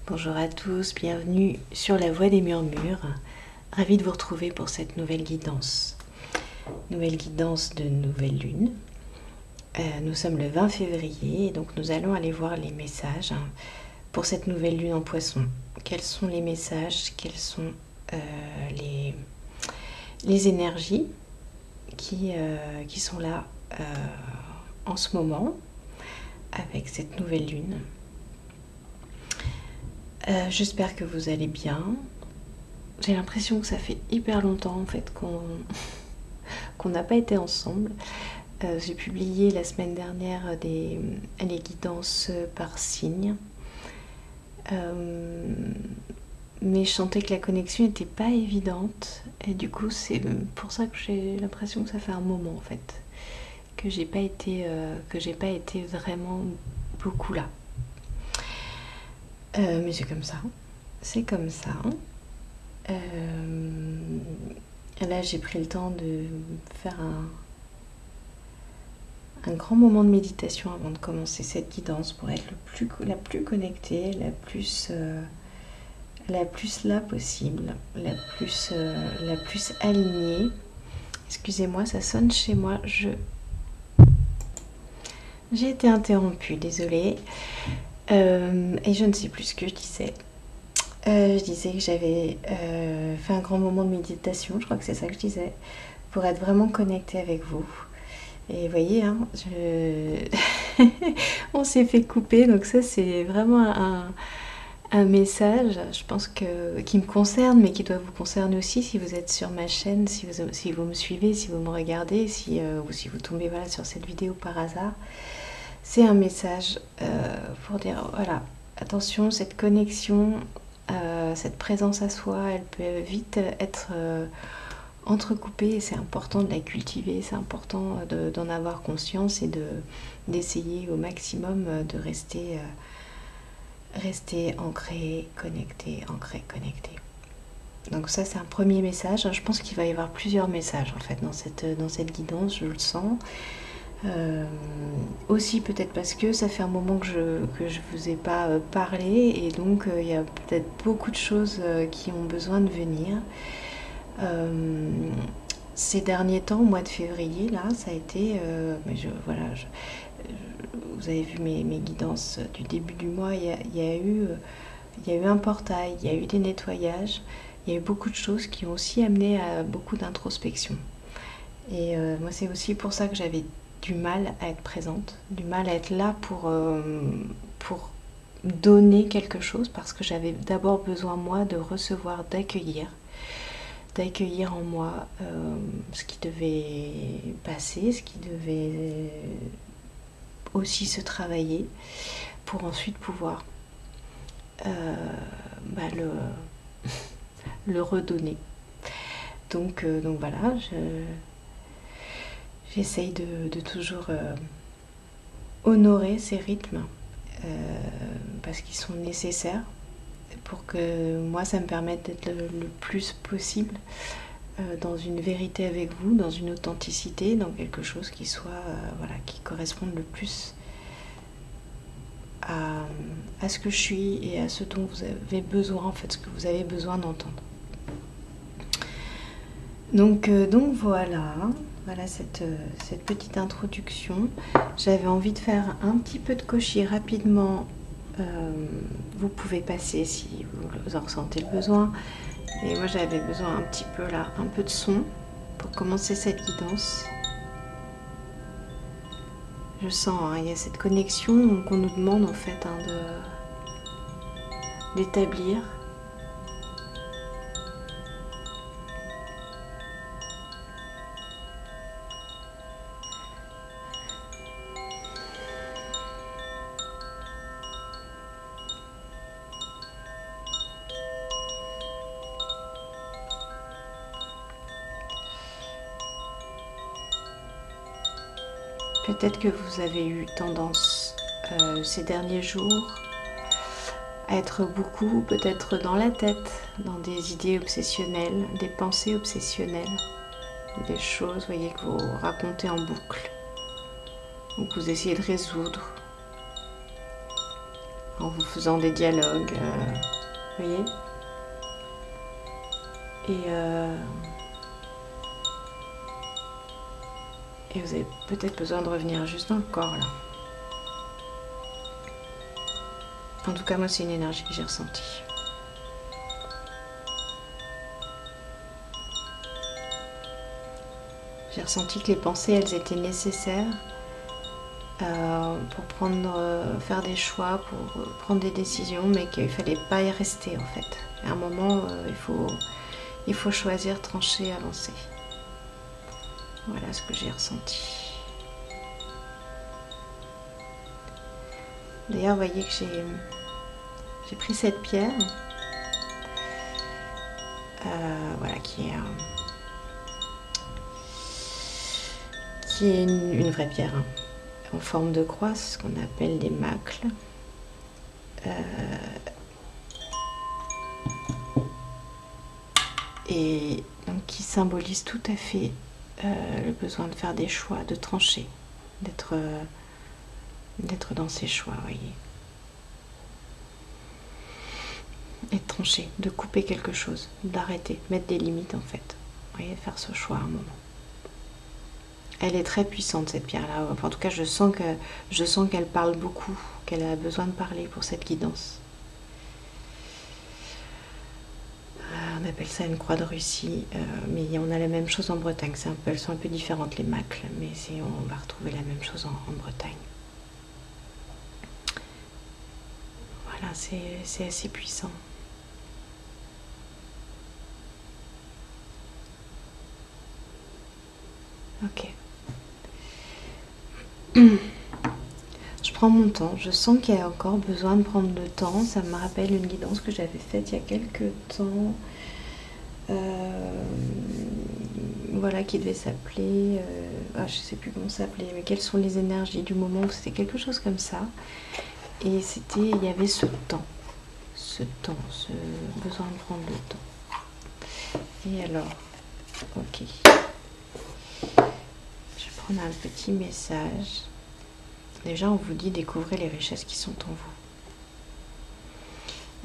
Bonjour à tous, bienvenue sur la Voie des Murmures. Ravie de vous retrouver pour cette nouvelle guidance. Nouvelle guidance de nouvelle lune. Nous sommes le 20 février, donc nous allons aller voir les messages pour cette nouvelle lune en Poisson. Quels sont les messages, quelles sont les énergies qui sont là en ce moment avec cette nouvelle lune. J'espère que vous allez bien. J'ai l'impression que ça fait hyper longtemps en fait qu'on n'a pas été ensemble. J'ai publié la semaine dernière les guidances par signe. Mais je sentais que la connexion n'était pas évidente. Et du coup, c'est pour ça que j'ai l'impression que ça fait un moment en fait. Que j'ai pas été vraiment beaucoup là. Mais c'est comme ça. C'est comme ça. Là, j'ai pris le temps de faire un grand moment de méditation avant de commencer cette guidance pour être la plus connectée, la plus là possible, la plus alignée. Excusez-moi, ça sonne chez moi. J'ai été interrompue, désolée. Et je ne sais plus ce que je disais. Je disais que j'avais fait un grand moment de méditation, je crois que c'est ça que je disais, pour être vraiment connectée avec vous. Et vous voyez, hein, on s'est fait couper, donc ça c'est vraiment un message, je pense qui me concerne, mais qui doit vous concerner aussi si vous êtes sur ma chaîne, si vous me suivez, si vous me regardez, ou si vous tombez sur cette vidéo par hasard. C'est un message pour dire, voilà, attention, cette connexion, cette présence à soi, elle peut vite être entrecoupée et c'est important de la cultiver, c'est important d'en avoir conscience et d'essayer au maximum de rester ancré, connecté. Donc ça c'est un premier message. Je pense qu'il va y avoir plusieurs messages en fait dans cette guidance, je le sens. Aussi peut-être parce que ça fait un moment que je vous ai pas parlé et donc il y a peut-être beaucoup de choses qui ont besoin de venir. Ces derniers temps, au mois de février, là, ça a été... vous avez vu mes guidances du début du mois, il y a eu un portail, il y a eu des nettoyages, il y a eu beaucoup de choses qui ont aussi amené à beaucoup d'introspection. Et moi, c'est aussi pour ça que j'avais du mal à être présente, du mal à être là pour donner quelque chose, parce que j'avais d'abord besoin, moi, de recevoir, d'accueillir en moi ce qui devait passer, ce qui devait aussi se travailler, pour ensuite pouvoir le redonner. Donc voilà, j'essaye de toujours honorer ces rythmes parce qu'ils sont nécessaires pour que moi ça me permette d'être le plus possible dans une vérité avec vous, dans une authenticité, dans quelque chose qui soit qui corresponde le plus à ce que je suis et à ce dont vous avez besoin, en fait, ce que vous avez besoin d'entendre. Donc voilà cette petite introduction. J'avais envie de faire un petit peu de koshi rapidement. Vous pouvez passer si vous en ressentez le besoin. Et moi j'avais besoin un petit peu là, un peu de son pour commencer cette guidance. Je sens, hein, il y a cette connexion qu'on nous demande en fait d'établir. Peut-être que vous avez eu tendance ces derniers jours à être beaucoup peut-être dans la tête, dans des idées obsessionnelles, des pensées obsessionnelles, des choses, voyez, que vous racontez en boucle, ou que vous essayez de résoudre. en vous faisant des dialogues, vous voyez. Et vous avez peut-être besoin de revenir juste dans le corps là. En tout cas, moi, c'est une énergie que j'ai ressentie. J'ai ressenti que les pensées, elles étaient nécessaires pour faire des choix, pour prendre des décisions, mais qu'il ne fallait pas y rester en fait. À un moment, il faut choisir, trancher, avancer. Voilà ce que j'ai ressenti. D'ailleurs, vous voyez que j'ai pris cette pierre, voilà, qui est une vraie pierre, hein, en forme de croix, c'est ce qu'on appelle des macles. Et donc qui symbolise tout à fait le besoin de faire des choix, de trancher, d'être dans ses choix, vous voyez. Et de trancher, de couper quelque chose, d'arrêter, mettre des limites en fait. Vous voyez, faire ce choix à un moment. Elle est très puissante cette pierre-là. Enfin, en tout cas, je sens qu'elle parle beaucoup, qu'elle a besoin de parler pour cette guidance. On appelle ça une croix de Russie, mais on a la même chose en Bretagne. Elles sont un peu différentes les macles, mais on va retrouver la même chose en Bretagne. Voilà, c'est assez puissant. Ok. Je prends mon temps. Je sens qu'il y a encore besoin de prendre le temps. Ça me rappelle une guidance que j'avais faite il y a quelques temps. Voilà, qui devait s'appeler... je ne sais plus comment ça s'appelait, mais quelles sont les énergies du moment. C'était quelque chose comme ça. Et il y avait ce besoin de prendre le temps. Et alors, ok. Je vais prendre un petit message. Déjà, on vous dit découvrez les richesses qui sont en vous.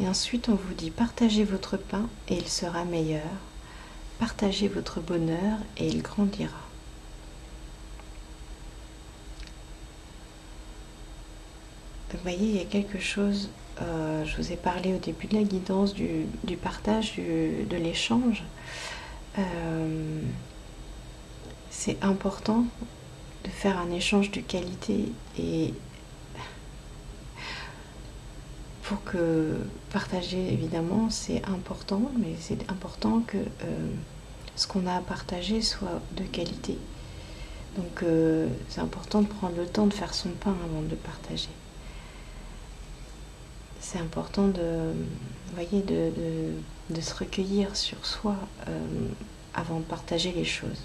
Et ensuite, on vous dit partagez votre pain et il sera meilleur. Partagez votre bonheur et il grandira. Donc, vous voyez, il y a quelque chose, je vous ai parlé au début de la guidance du partage, de l'échange. C'est important de faire un échange de qualité et pour que partager, évidemment, c'est important, mais c'est important que ce qu'on a à partager soit de qualité. Donc, c'est important de prendre le temps de faire son pain avant de le partager. C'est important vous voyez, de se recueillir sur soi avant de partager les choses.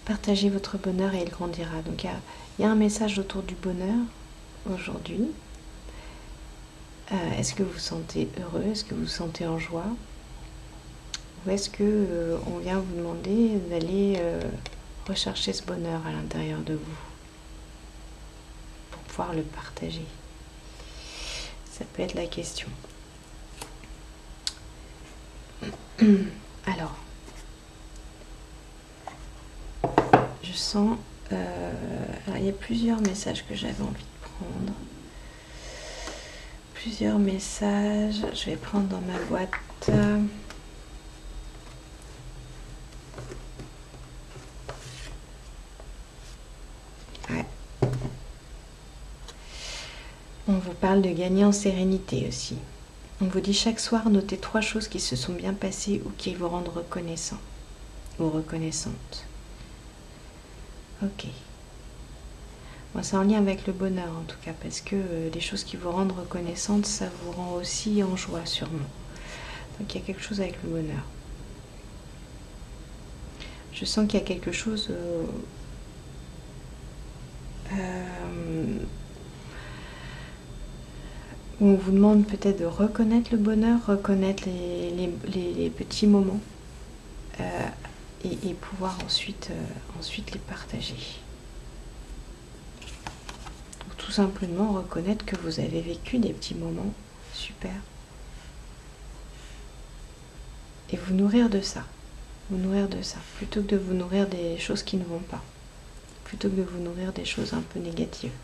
Partagez votre bonheur et il grandira. Donc, il y a un message autour du bonheur aujourd'hui. Est-ce que vous vous sentez heureux? Est-ce que vous vous sentez en joie? Ou est-ce que on vient vous demander d'aller rechercher ce bonheur à l'intérieur de vous pour pouvoir le partager? Ça peut être la question. Alors, je sens... alors, il y a plusieurs messages que j'avais envie de prendre. Plusieurs messages. Je vais prendre dans ma boîte. Ouais. On vous parle de gagner en sérénité aussi. On vous dit chaque soir, notez 3 choses qui se sont bien passées ou qui vous rendent reconnaissant ou reconnaissante. Ok. Moi, c'est en lien avec le bonheur en tout cas, parce que les choses qui vous rendent reconnaissante, ça vous rend aussi en joie sûrement. Donc il y a quelque chose avec le bonheur. Je sens qu'il y a quelque chose... où on vous demande peut-être de reconnaître le bonheur, reconnaître les petits moments et pouvoir ensuite les partager. Donc, tout tout simplement reconnaître que vous avez vécu des petits moments super. Et vous nourrir de ça. Vous nourrir de ça. Plutôt que de vous nourrir des choses qui ne vont pas. Plutôt que de vous nourrir des choses un peu négatives.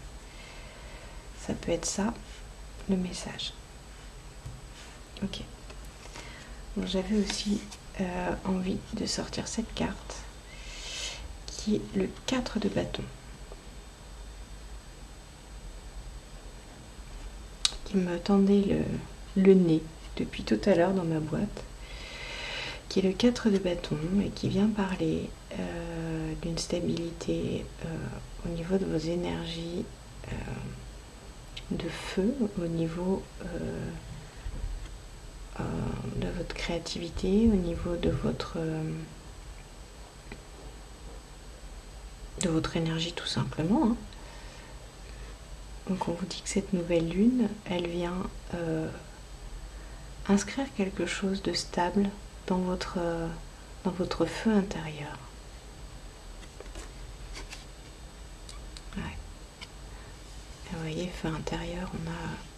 Ça peut être ça, le message. Ok. Bon, j'avais aussi envie de sortir cette carte qui est le 4 de bâton. Qui me tendait le nez depuis tout à l'heure dans ma boîte. Qui est le 4 de bâton et qui vient parler d'une stabilité au niveau de vos énergies de feu, au niveau de votre créativité, au niveau de votre énergie tout simplement. Hein. Donc on vous dit que cette nouvelle lune, elle vient inscrire quelque chose de stable dans votre feu intérieur. Ouais. Et vous voyez, feu intérieur,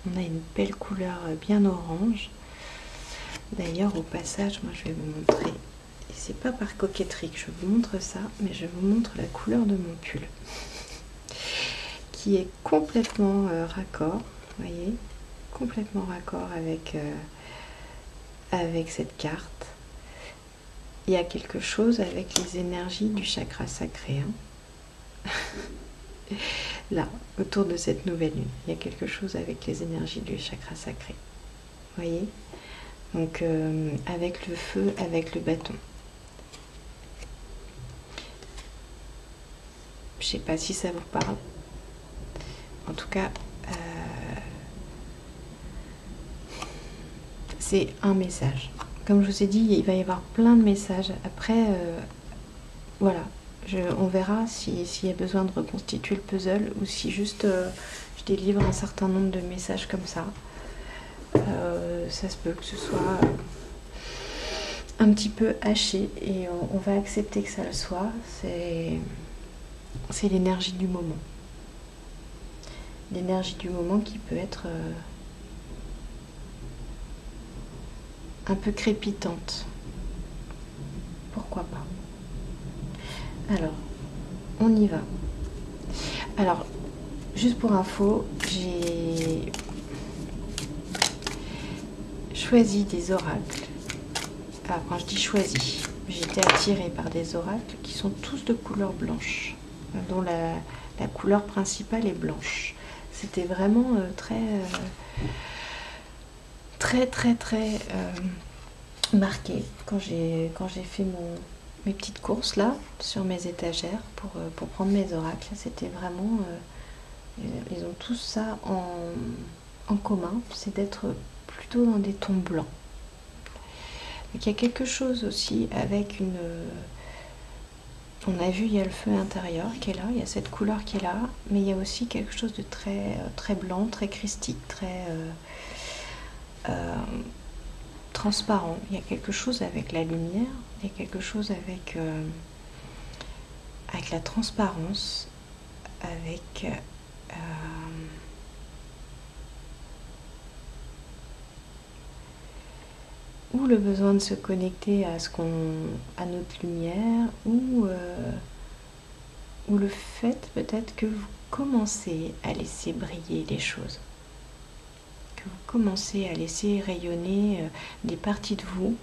on a une belle couleur bien orange. D'ailleurs, au passage, moi je vais vous montrer, et c'est pas par coquetterie que je vous montre ça, mais je vous montre la couleur de mon pull, qui est complètement raccord, vous voyez, complètement raccord avec cette carte. Il y a quelque chose avec les énergies du chakra sacré. Hein. Là, autour de cette nouvelle lune, il y a quelque chose avec les énergies du chakra sacré. Vous voyez? Donc, avec le feu, avec le bâton. Je ne sais pas si ça vous parle. En tout cas, c'est un message. Comme je vous ai dit, il va y avoir plein de messages. Après, voilà, on verra s'il y a besoin de reconstituer le puzzle ou si juste je délivre un certain nombre de messages comme ça. Ça se peut que ce soit un petit peu haché et on va accepter que ça le soit. C'est l'énergie du moment. L'énergie du moment qui peut être un peu crépitante. Pourquoi pas? Alors, on y va. Alors, juste pour info, j'ai choisi des oracles. Alors, quand je dis choisi, j'ai été attirée par des oracles qui sont tous de couleur blanche, dont la couleur principale est blanche. C'était vraiment très marqué quand j'ai fait mes petites courses là sur mes étagères pour prendre mes oracles. C'était vraiment ils ont tous ça en commun, c'est d'être plutôt dans des tons blancs. Donc il y a quelque chose aussi avec on a vu, il y a le feu intérieur qui est là, il y a cette couleur qui est là, mais il y a aussi quelque chose de très blanc, très christique, très transparent. Il y a quelque chose avec la lumière, il y a quelque chose avec la transparence, avec ou le besoin de se connecter à notre lumière, ou le fait peut-être que vous commencez à laisser briller les choses, que vous commencez à laisser rayonner des parties de vous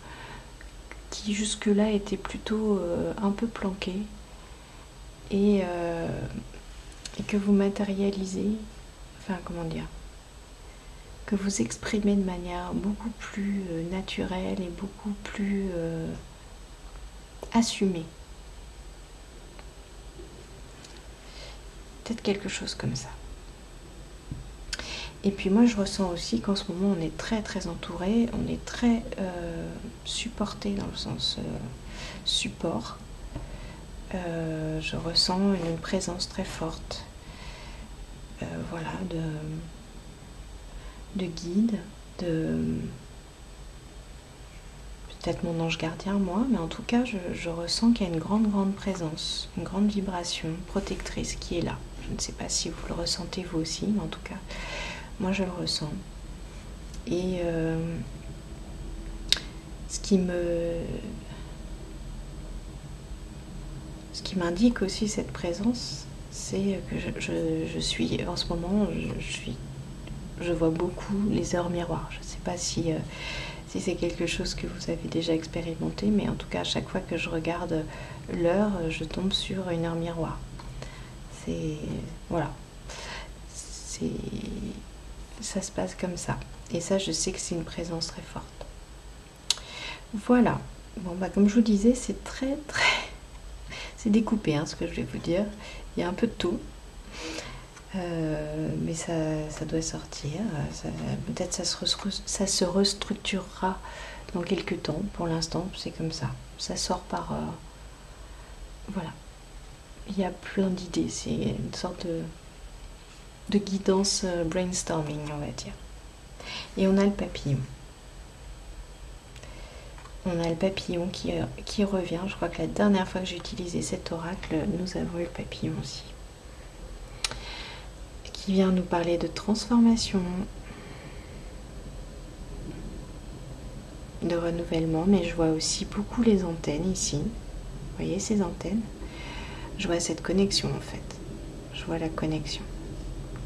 qui jusque-là étaient plutôt un peu planquées, et que vous matérialisez, enfin comment dire, que vous exprimez de manière beaucoup plus naturelle et beaucoup plus assumée. Peut-être quelque chose comme ça. Et puis moi je ressens aussi qu'en ce moment on est très entouré, on est très supporté dans le sens support. Je ressens une présence très forte, voilà, de guide, peut-être mon ange gardien moi, mais en tout cas je ressens qu'il y a une grande présence, une grande vibration protectrice qui est là. Je ne sais pas si vous le ressentez vous aussi, mais en tout cas, moi je le ressens. Et ce qui m'indique aussi cette présence, c'est que je suis, en ce moment, je vois beaucoup les heures miroirs. Je ne sais pas si c'est quelque chose que vous avez déjà expérimenté, mais en tout cas, à chaque fois que je regarde l'heure, je tombe sur une heure miroir. Voilà. Ça se passe comme ça. Et ça, je sais que c'est une présence très forte. Voilà. Bon, bah, comme je vous disais, c'est très, c'est découpé, hein, ce que je vais vous dire. Il y a un peu de tout. Mais ça doit sortir. Peut-être ça se restructurera dans quelques temps. Pour l'instant, c'est comme ça. Ça sort par... voilà. Il y a plein d'idées. C'est une sorte de guidance brainstorming, on va dire. Et on a le papillon. On a le papillon qui revient. Je crois que la dernière fois que j'ai utilisé cet oracle, nous avons eu le papillon aussi. Qui vient nous parler de transformation, de renouvellement, mais je vois aussi beaucoup les antennes ici. Vous voyez ces antennes? Je vois cette connexion en fait. Je vois la connexion.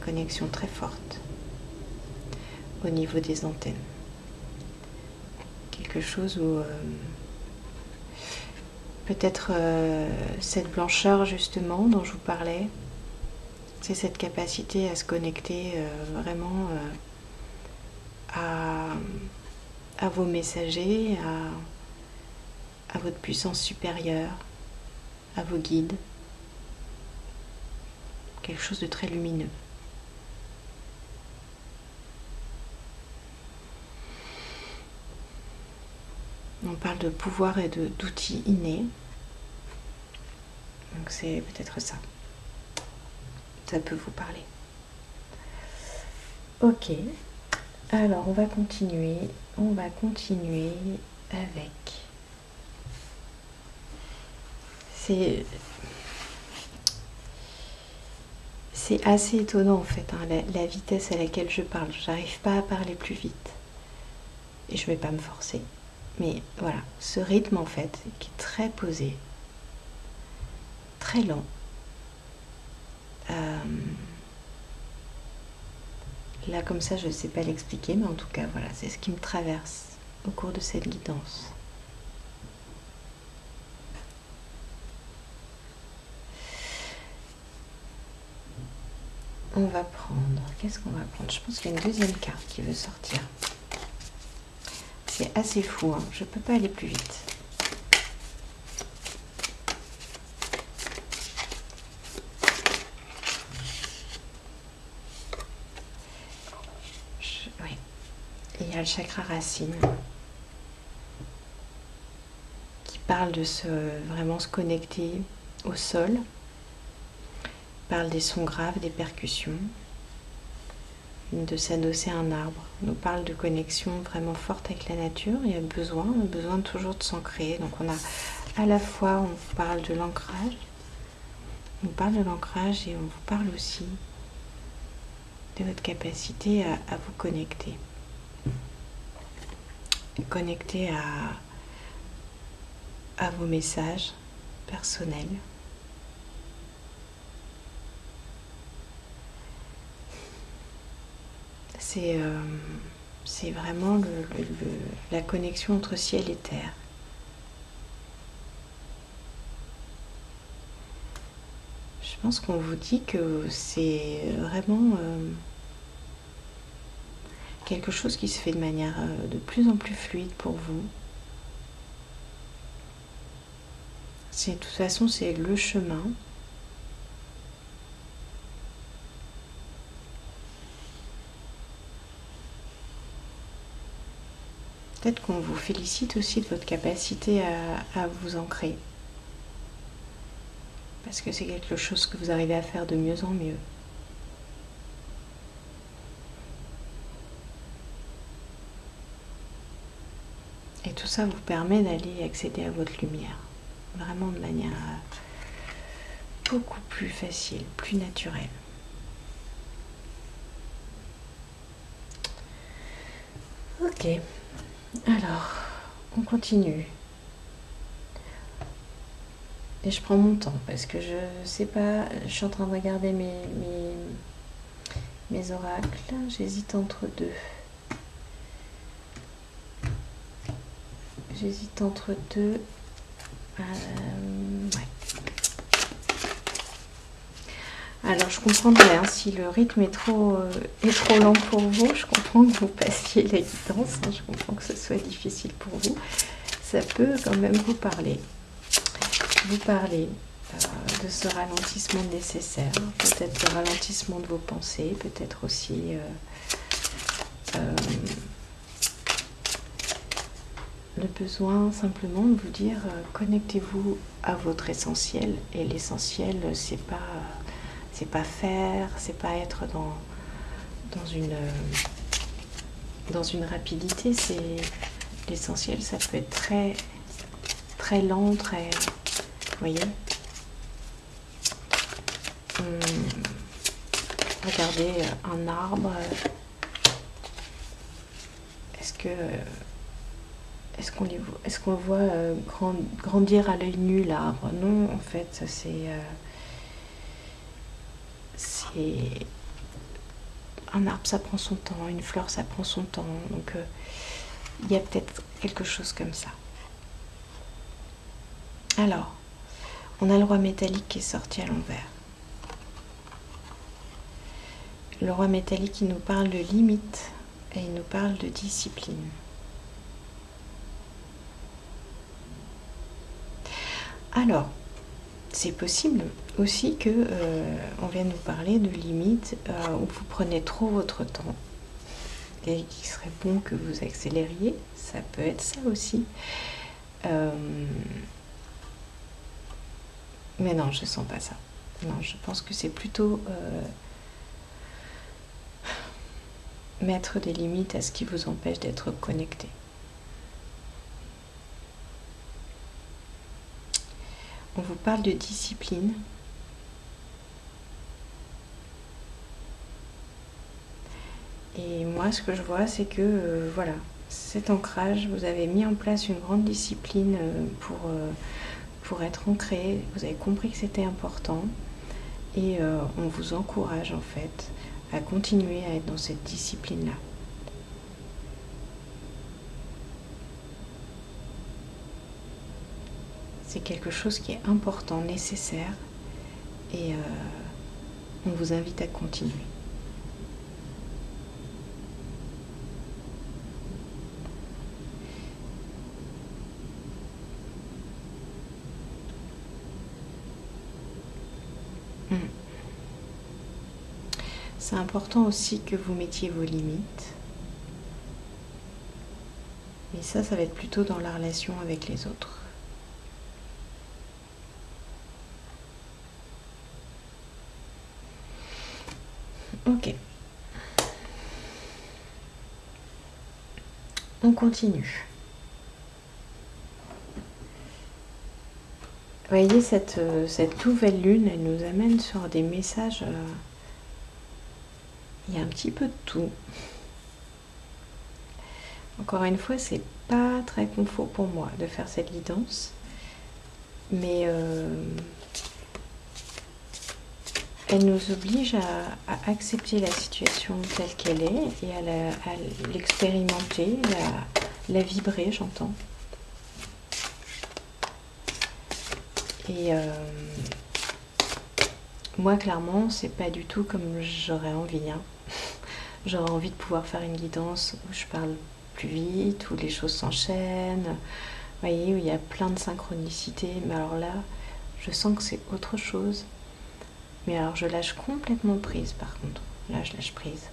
Connexion très forte au niveau des antennes. Quelque chose où peut-être cette blancheur justement dont je vous parlais, c'est cette capacité à se connecter vraiment à vos messagers, à votre puissance supérieure, à vos guides. Quelque chose de très lumineux. On parle de pouvoir et d'outils innés. Donc c'est peut-être ça. Ça peut vous parler. Ok. Alors on va continuer. On va continuer avec... C'est assez étonnant en fait, hein, la vitesse à laquelle je parle. J'arrive pas à parler plus vite. Et je vais pas me forcer. Mais voilà, ce rythme en fait, qui est très posé, très lent. Là comme ça, je ne sais pas l'expliquer, mais en tout cas, voilà, c'est ce qui me traverse au cours de cette guidance. On va prendre, qu'est-ce qu'on va prendre? Je pense qu'il y a une deuxième carte qui veut sortir. C'est assez fou, hein, je ne peux pas aller plus vite. Oui. Il y a le chakra racine qui parle de vraiment se connecter au sol. Parle des sons graves, des percussions, de s'adosser à un arbre. On nous parle de connexion vraiment forte avec la nature. Il y a besoin toujours de s'ancrer. Donc on a à la fois, on vous parle de l'ancrage, on vous parle de l'ancrage et on vous parle aussi de votre capacité à vous connecter. Connecter à vos messages personnels. C'est vraiment la connexion entre ciel et terre. Je pense qu'on vous dit que c'est vraiment quelque chose qui se fait de manière de plus en plus fluide pour vous. De toute façon, c'est le chemin. Peut-être qu'on vous félicite aussi de votre capacité à vous ancrer. Parce que c'est quelque chose que vous arrivez à faire de mieux en mieux. Et tout ça vous permet d'aller accéder à votre lumière. Vraiment de manière beaucoup plus facile, plus naturel. Ok, alors on continue. Et je prends mon temps parce que je sais pas, je suis en train de regarder mes oracles, j'hésite entre deux. J'hésite entre deux. Ouais. Alors je comprendrais hein, si le rythme est trop lent pour vous, je comprends que vous passiez la guidance, hein, je comprends que ce soit difficile pour vous. Ça peut quand même vous parler. De ce ralentissement nécessaire, peut-être le ralentissement de vos pensées, peut-être aussi le besoin simplement de vous dire connectez-vous à votre essentiel. Et l'essentiel, c'est pas faire, c'est pas être dans une rapidité. C'est l'essentiel, ça peut être très très lent, très, vous voyez. Regardez un arbre. Est-ce qu'on voit grandir à l'œil nu l'arbre? Non, en fait, c'est un arbre, ça prend son temps, une fleur, ça prend son temps. Donc, il y a peut-être quelque chose comme ça. Alors, on a le roi métallique qui est sorti à l'envers. Le roi métallique, il nous parle de limite et il nous parle de discipline. Alors, c'est possible aussi que on vienne nous parler de limites où vous prenez trop votre temps et qu'il serait bon que vous accélériez. Ça peut être ça aussi. Mais non, je sens pas ça. Non, je pense que c'est plutôt mettre des limites à ce qui vous empêche d'être connecté. On vous parle de discipline. Et moi, ce que je vois, c'est que, voilà, cet ancrage, vous avez mis en place une grande discipline pour être ancré. Vous avez compris que c'était important. Et on vous encourage, en fait, à continuer à être dans cette discipline-là. C'est quelque chose qui est important, nécessaire, et on vous invite à continuer. C'est important aussi que vous mettiez vos limites. Et ça va être plutôt dans la relation avec les autres. Ok. On continue. Vous voyez, cette nouvelle lune, elle nous amène sur des messages. Il y a un petit peu de tout. Encore une fois, c'est pas très confort pour moi de faire cette guidance. Mais elle nous oblige à accepter la situation telle qu'elle est et à l'expérimenter, la vibrer, j'entends. Et moi, clairement, c'est pas du tout comme j'aurais envie. Hein. J'aurais envie de pouvoir faire une guidance où je parle plus vite, où les choses s'enchaînent, vous voyez, où il y a plein de synchronicité. Mais alors là, je sens que c'est autre chose. Mais alors je lâche complètement prise par contre. Là je lâche prise.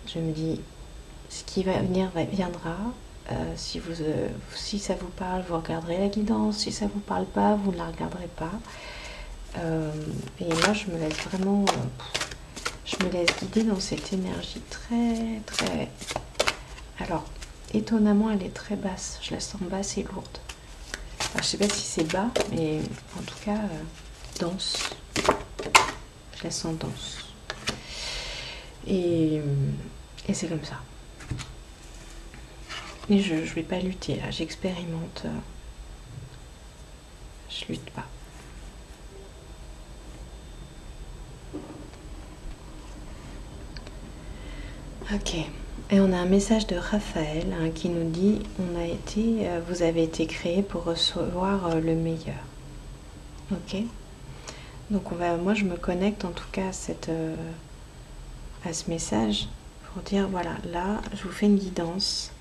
Je me dis, ce qui va venir viendra. Si ça vous parle, vous regarderez la guidance. Si ça vous parle pas, vous ne la regarderez pas. Et là je me laisse vraiment... je me laisse guider dans cette énergie très très... Alors, étonnamment elle est très basse. Je la sens basse et lourde. Alors, je sais pas si c'est bas, mais en tout cas... dense. Je la sens dense. Et c'est comme ça. Et je vais pas lutter là, j'expérimente. Je lutte pas. Ok. Et on a un message de Raphaël hein, qui nous dit vous avez été créé pour recevoir le meilleur. Ok. Donc moi je me connecte en tout cas à ce message pour dire voilà, là je vous fais une guidance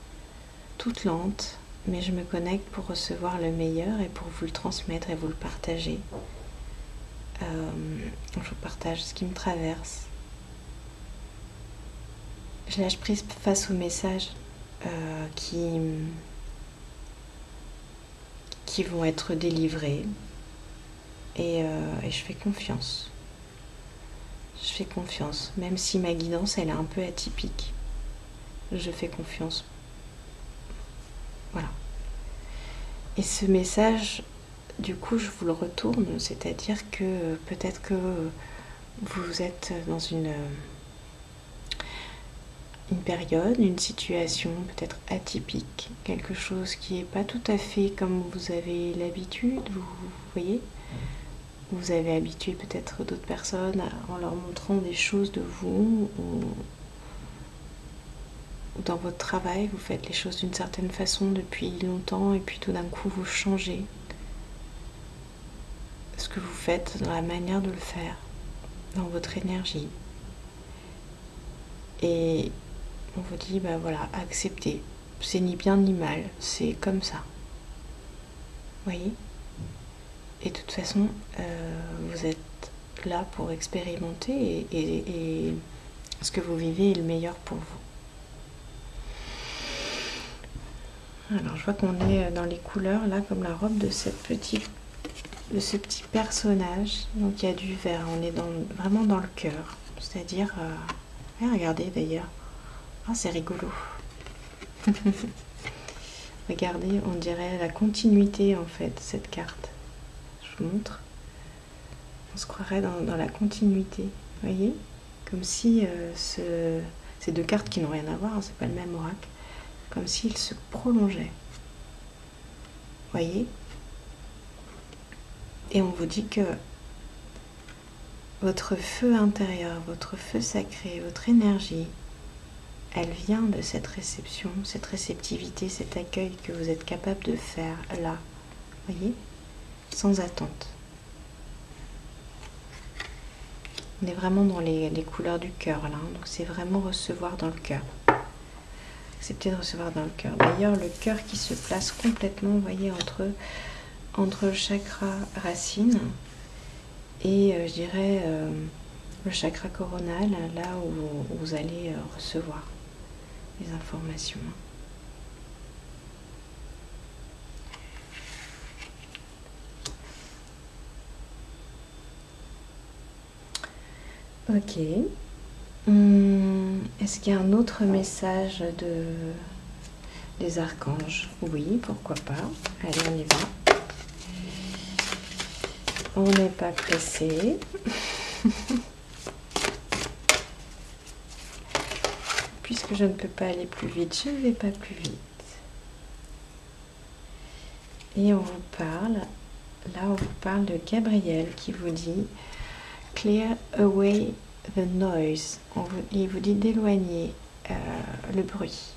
toute lente, mais je me connecte pour recevoir le meilleur et pour vous le transmettre et vous le partager. Je vous partage ce qui me traverse. Je lâche prise face aux messages qui vont être délivrés et je fais confiance. Je fais confiance, même si ma guidance elle est un peu atypique. Je fais confiance. Voilà. Et ce message, du coup, je vous le retourne, c'est-à-dire que peut-être que vous êtes dans une période, une situation peut-être atypique, quelque chose qui n'est pas tout à fait comme vous avez l'habitude, vous voyez. Vous avez habitué peut-être d'autres personnes en leur montrant des choses de vous ou dans votre travail, vous faites les choses d'une certaine façon depuis longtemps et puis tout d'un coup vous changez ce que vous faites dans la manière de le faire, dans votre énergie. Et on vous dit, ben voilà, acceptez. C'est ni bien ni mal, c'est comme ça. Vous voyez ? Et de toute façon, vous êtes là pour expérimenter et ce que vous vivez est le meilleur pour vous. Alors je vois qu'on est dans les couleurs là, comme la robe de ce petit personnage. Donc il y a du vert, on est vraiment dans le cœur. C'est-à-dire, regardez d'ailleurs, c'est rigolo. Regardez, on dirait la continuité en fait, cette carte. Je vous montre. On se croirait dans la continuité, vous voyez ? Comme si ces deux cartes qui n'ont rien à voir, hein, c'est pas le même oracle, comme s'ils se prolongeaient. Vous voyez ? Et on vous dit que votre feu intérieur, votre feu sacré, votre énergie, elle vient de cette réception, cette réceptivité, cet accueil que vous êtes capable de faire là, vous voyez ? Sans attente. On est vraiment dans les couleurs du cœur là, hein, donc c'est vraiment recevoir dans le cœur. Accepter de recevoir dans le cœur. D'ailleurs, le cœur qui se place complètement, vous voyez, entre le chakra racine et je dirais le chakra coronal, là où vous allez recevoir les informations. Ok. Est-ce qu'il y a un autre message des archanges? Oui, pourquoi pas. Allez, on y va. On n'est pas pressé. Puisque je ne peux pas aller plus vite, je ne vais pas plus vite. Et on vous parle, là on vous parle de Gabriel qui vous dit Clear away the noise. Il vous dit d'éloigner le bruit.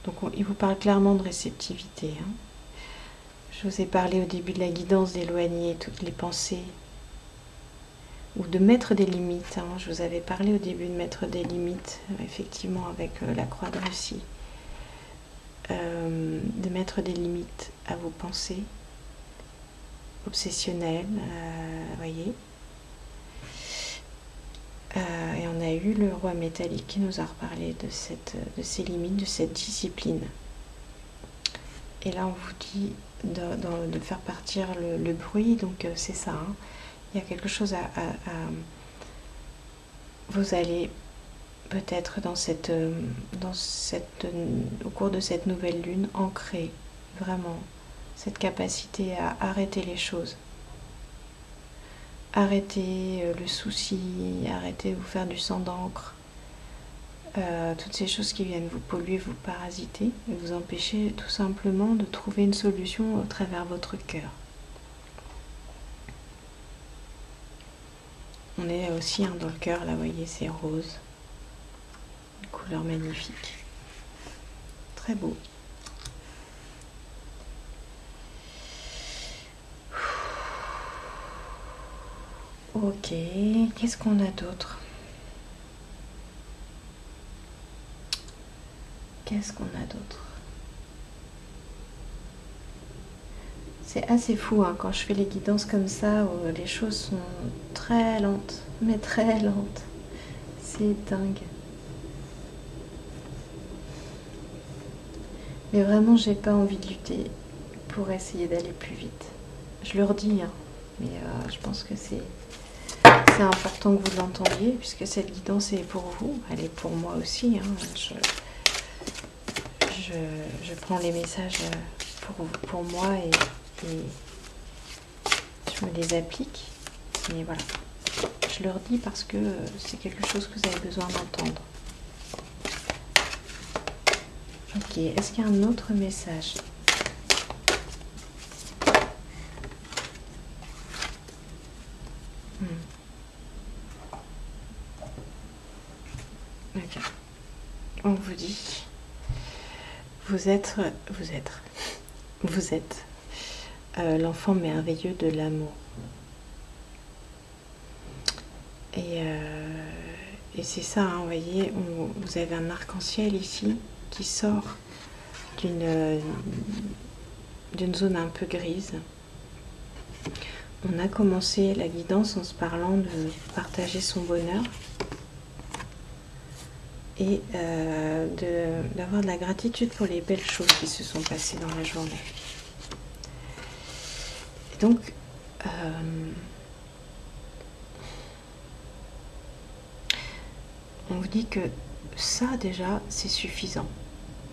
Donc il vous parle clairement de réceptivité. Hein. Je vous ai parlé au début de la guidance d'éloigner toutes les pensées ou de mettre des limites. Hein. Je vous avais parlé au début de mettre des limites, effectivement avec la croix de Russie. De mettre des limites à vos pensées obsessionnelles, voyez. Et on a eu le roi métallique qui nous a reparlé de ces limites, de cette discipline. Et là on vous dit de faire partir le bruit, donc c'est ça, hein. Il y a quelque chose vous allez peut-être au cours de cette nouvelle lune, ancrer vraiment cette capacité à arrêter les choses. Arrêter le souci, arrêter de vous faire du sang d'encre, toutes ces choses qui viennent vous polluer, vous parasiter, et vous empêcher tout simplement de trouver une solution au travers votre cœur. On est aussi dans le cœur, là, vous voyez, c'est rose, une couleur magnifique, très beau. Ok, qu'est-ce qu'on a d'autre? Qu'est-ce qu'on a d'autre? C'est assez fou hein, quand je fais les guidances comme ça, où les choses sont très lentes, mais très lentes. C'est dingue. Mais vraiment, j'ai pas envie de lutter pour essayer d'aller plus vite. Je le redis, hein, mais je pense que c'est important que vous l'entendiez, puisque cette guidance est pour vous, elle est pour moi aussi. Hein. Je prends les messages pour moi et je me les applique. Mais voilà, je le redis parce que c'est quelque chose que vous avez besoin d'entendre. Ok, est-ce qu'il y a un autre message? Ok. On vous dit, vous êtes l'enfant merveilleux de l'amour. Et c'est ça, hein, vous voyez, vous avez un arc-en-ciel ici qui sort d'une zone un peu grise. On a commencé la guidance en se parlant de partager son bonheur et d'avoir de la gratitude pour les belles choses qui se sont passées dans la journée. Et donc, on vous dit que ça déjà, c'est suffisant.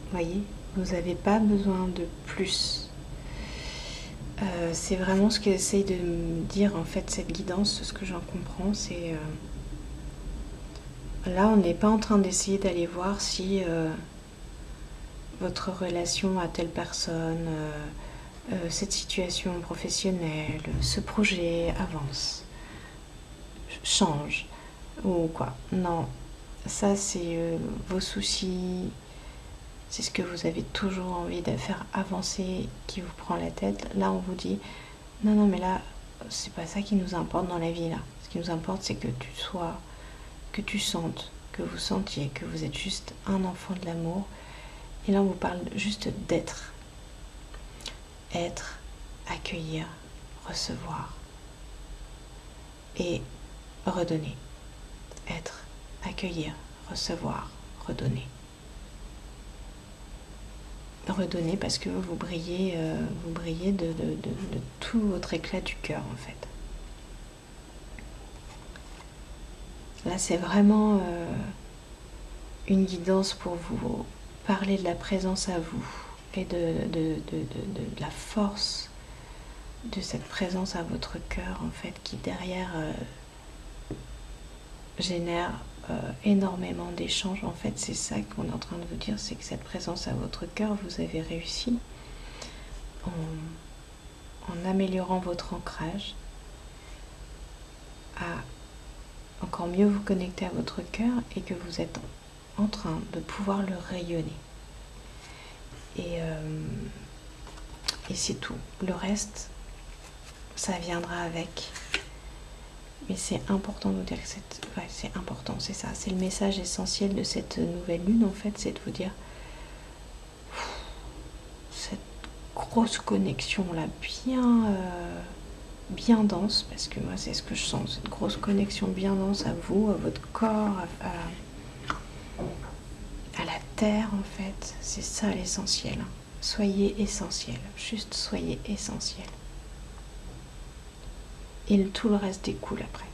Vous voyez, vous n'avez pas besoin de plus. C'est vraiment ce qu'essaye de me dire en fait cette guidance, ce que j'en comprends, c'est là on n'est pas en train d'essayer d'aller voir si votre relation à telle personne, cette situation professionnelle, ce projet avance, change ou quoi. Non, ça c'est vos soucis. C'est ce que vous avez toujours envie de faire avancer, qui vous prend la tête. Là, on vous dit, non, mais là, c'est pas ça qui nous importe dans la vie, là. Ce qui nous importe, c'est que tu sentes, que vous sentiez, que vous êtes juste un enfant de l'amour. Et là, on vous parle juste d'être. Être, accueillir, recevoir. Et redonner. Être, accueillir, recevoir, redonner. Redonner parce que vous brillez de tout votre éclat du cœur en fait. Là c'est vraiment une guidance pour vous parler de la présence à vous et de la force de cette présence à votre cœur en fait qui derrière génère énormément d'échanges. En fait, c'est ça qu'on est en train de vous dire, c'est que cette présence à votre cœur, vous avez réussi en améliorant votre ancrage à encore mieux vous connecter à votre cœur et que vous êtes en train de pouvoir le rayonner. Et c'est tout. Le reste, ça viendra avec. Mais c'est important de vous dire que c'est important, c'est ça. C'est le message essentiel de cette nouvelle lune, en fait, c'est de vous dire cette grosse connexion là, bien dense, parce que moi c'est ce que je sens, cette grosse connexion bien dense à vous, à votre corps, à la terre, en fait. C'est ça l'essentiel. Soyez essentiel, juste soyez essentiel. Et tout le reste découle après.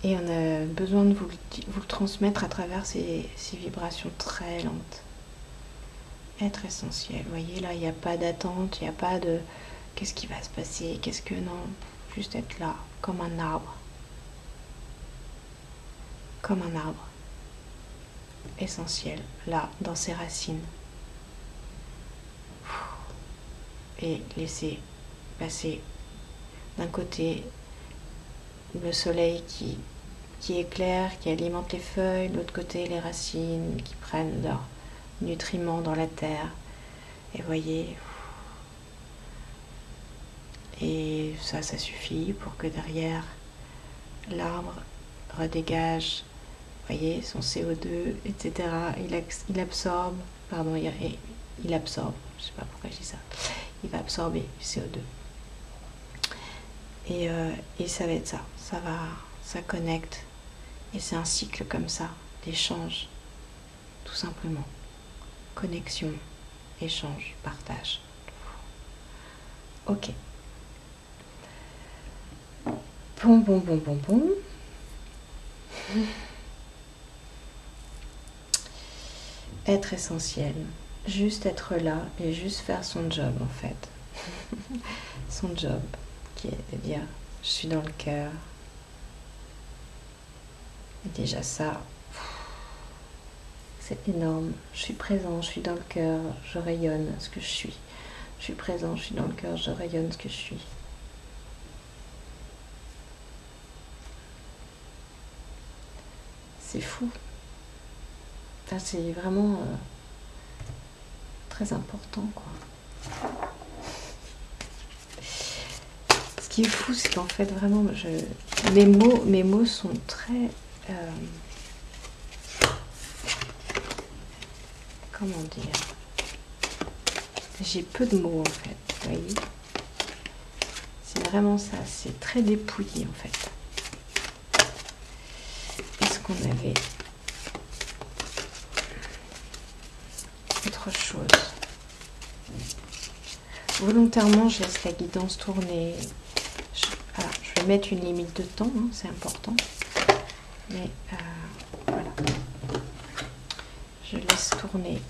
Et on a besoin de vous le transmettre à travers ces vibrations très lentes. Être essentiel. Vous voyez, là, il n'y a pas d'attente, il n'y a pas de qu'est-ce qui va se passer, qu'est-ce que non. Juste être là, comme un arbre. Comme un arbre. Essentiel, là, dans ses racines. Et laisser passer d'un côté le soleil qui éclaire, qui alimente les feuilles, de l'autre côté les racines qui prennent leurs nutriments dans la terre. Et voyez, et ça suffit pour que derrière l'arbre redégage, voyez, son CO2, etc. Il absorbe, pardon, il absorbe, je sais pas pourquoi je dis ça, il va absorber du CO2. Et ça va être ça, ça connecte. Et c'est un cycle comme ça, d'échange, tout simplement. Connexion, échange, partage. Ok. Bon. Être essentiel. Juste être là et juste faire son job en fait. Son job, qui est de dire je suis dans le cœur. Et déjà ça, c'est énorme. Je suis présent, je suis dans le cœur, je rayonne ce que je suis. Je suis présent, je suis dans le cœur, je rayonne ce que je suis. C'est fou. Enfin, c'est vraiment très important, quoi. Ce qui est fou, c'est qu'en fait, vraiment, mes mots sont très... comment dire? J'ai peu de mots, en fait, vous voyez? C'est vraiment ça, c'est très dépouillé, en fait. Est-ce qu'on avait autre chose? Volontairement, je laisse la guidance tourner. Je vais mettre une limite de temps, hein, c'est important. Mais voilà. Je laisse tourner.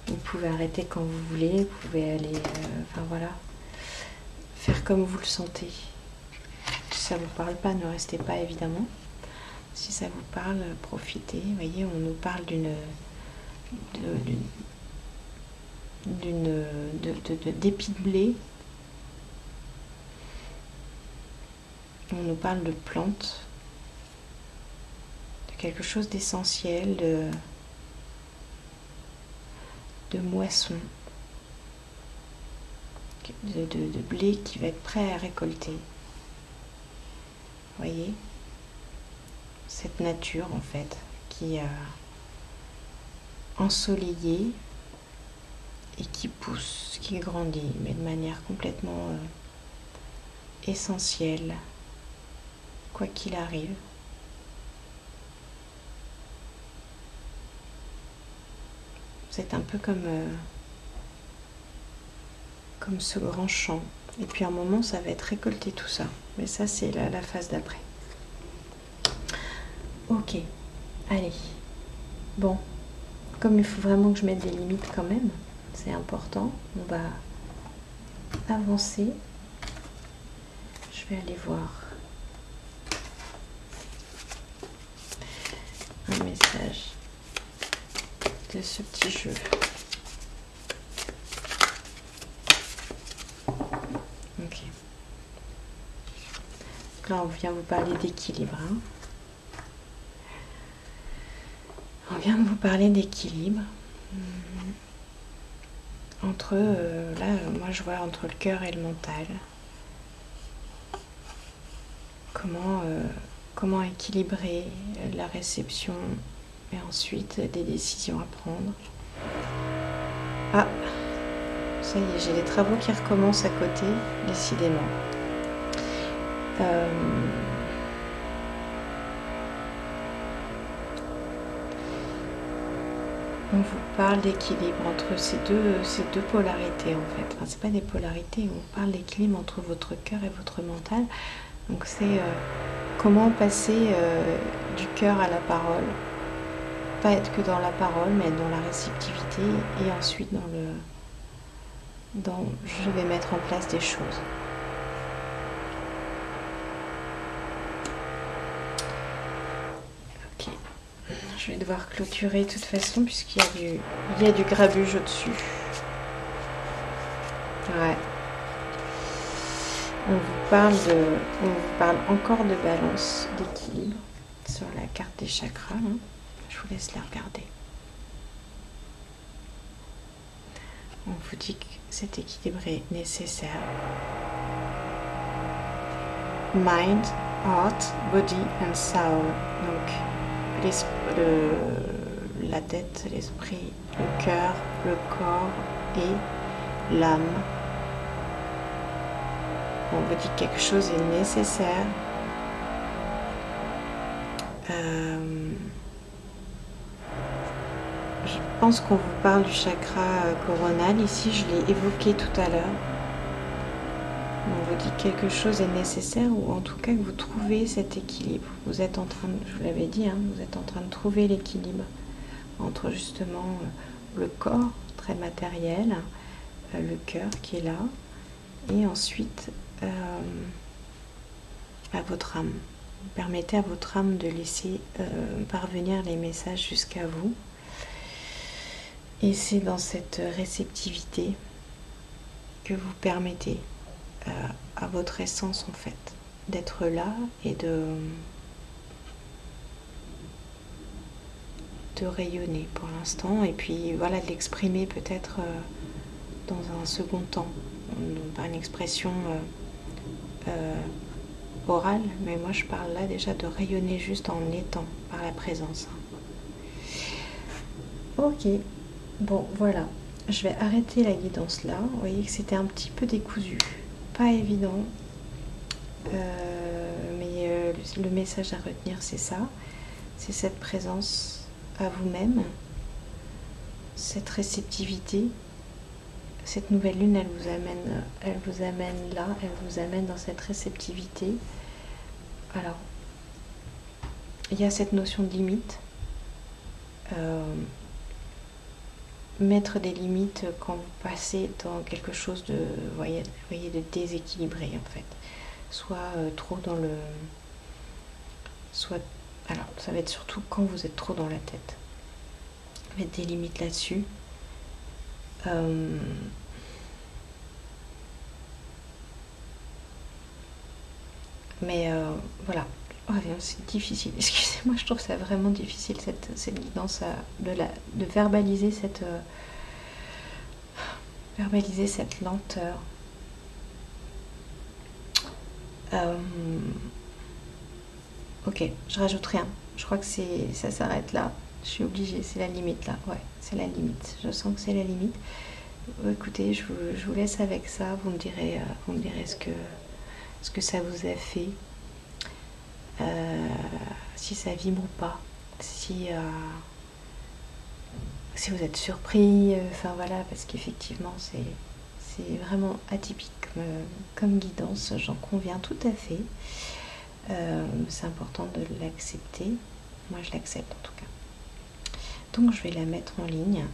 Vous pouvez arrêter quand vous voulez, vous pouvez aller, enfin voilà, faire comme vous le sentez. Si ça ne vous parle pas, ne restez pas évidemment. Si ça vous parle, profitez. Vous voyez, on nous parle d'épi de blé. On nous parle de plantes, de quelque chose d'essentiel, de moisson, de blé qui va être prêt à récolter. Vous voyez, cette nature en fait qui a ensoleillé et qui pousse, qui grandit, mais de manière complètement essentielle, quoi qu'il arrive. C'est un peu comme ce grand champ. Et puis à un moment, ça va être récolté tout ça. Mais ça, c'est la phase d'après. Ok, allez. Bon, comme il faut vraiment que je mette des limites quand même, c'est important. On va avancer. Je vais aller voir un message de ce petit jeu. Ok. Là, on vient vous parler d'équilibre. Hein. On vient de vous parler d'équilibre. Entre, là, moi je vois entre le cœur et le mental. Comment équilibrer la réception et ensuite des décisions à prendre. Ah, ça y est, j'ai des travaux qui recommencent à côté, décidément. On vous parle d'équilibre entre ces deux polarités en fait. Enfin, c'est pas des polarités, on parle d'équilibre entre votre cœur et votre mental. Donc c'est comment passer du cœur à la parole. pas être que dans la parole, mais être dans la réceptivité et ensuite je vais mettre en place des choses. Ok, je vais devoir clôturer de toute façon puisqu'il y a du grabuge au-dessus. Ouais. On vous parle encore de balance, d'équilibre sur la carte des chakras. Hein. Je vous laisse la regarder. On vous dit que cet équilibre est nécessaire. Mind, heart, body and soul. Donc la tête, l'esprit, le cœur, le corps et l'âme. On vous dit que quelque chose est nécessaire. Je pense qu'on vous parle du chakra coronal. Ici, je l'ai évoqué tout à l'heure. On vous dit que quelque chose est nécessaire ou en tout cas que vous trouvez cet équilibre. Vous êtes en train, je vous l'avais dit, hein, vous êtes en train de trouver l'équilibre entre justement le corps très matériel, le cœur qui est là, et ensuite à votre âme. Permettez à votre âme de laisser parvenir les messages jusqu'à vous. Et c'est dans cette réceptivité que vous permettez à votre essence en fait d'être là et de rayonner pour l'instant et puis voilà de l'exprimer peut-être dans un second temps par une expression orale, mais moi je parle là déjà de rayonner juste en étant par la présence. Ok. Bon, voilà, je vais arrêter la guidance là. Vous voyez que c'était un petit peu décousu, pas évident, mais le message à retenir, c'est ça, c'est cette présence à vous-même, cette réceptivité. Cette nouvelle lune, elle vous amène là, elle vous amène dans cette réceptivité. Alors, il y a cette notion de limite. Mettre des limites quand vous passez dans quelque chose de, voyez, de déséquilibré en fait. Soit trop dans le... Alors, ça va être surtout quand vous êtes trop dans la tête. Mettre des limites là-dessus. Mais voilà. Oh, c'est difficile. Excusez-moi, je trouve ça vraiment difficile cette guidance de verbaliser cette lenteur. Ok, je rajoute rien. Je crois que ça s'arrête là. Je suis obligée, c'est la limite là. Ouais, c'est la limite. Je sens que c'est la limite. Écoutez, je vous laisse avec ça. Vous me direz ce que ça vous a fait. Si ça vibre ou pas, si vous êtes surpris, enfin voilà, parce qu'effectivement c'est vraiment atypique comme guidance, j'en conviens tout à fait. C'est important de l'accepter, moi je l'accepte en tout cas. Donc je vais la mettre en ligne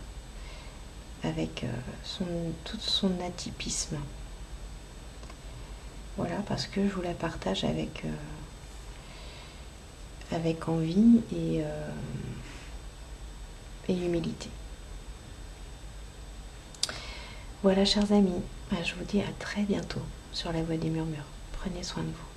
avec tout son atypisme. Voilà, parce que je vous la partage avec envie et humilité. Voilà, chers amis, je vous dis à très bientôt sur la Voix des Murmures. Prenez soin de vous.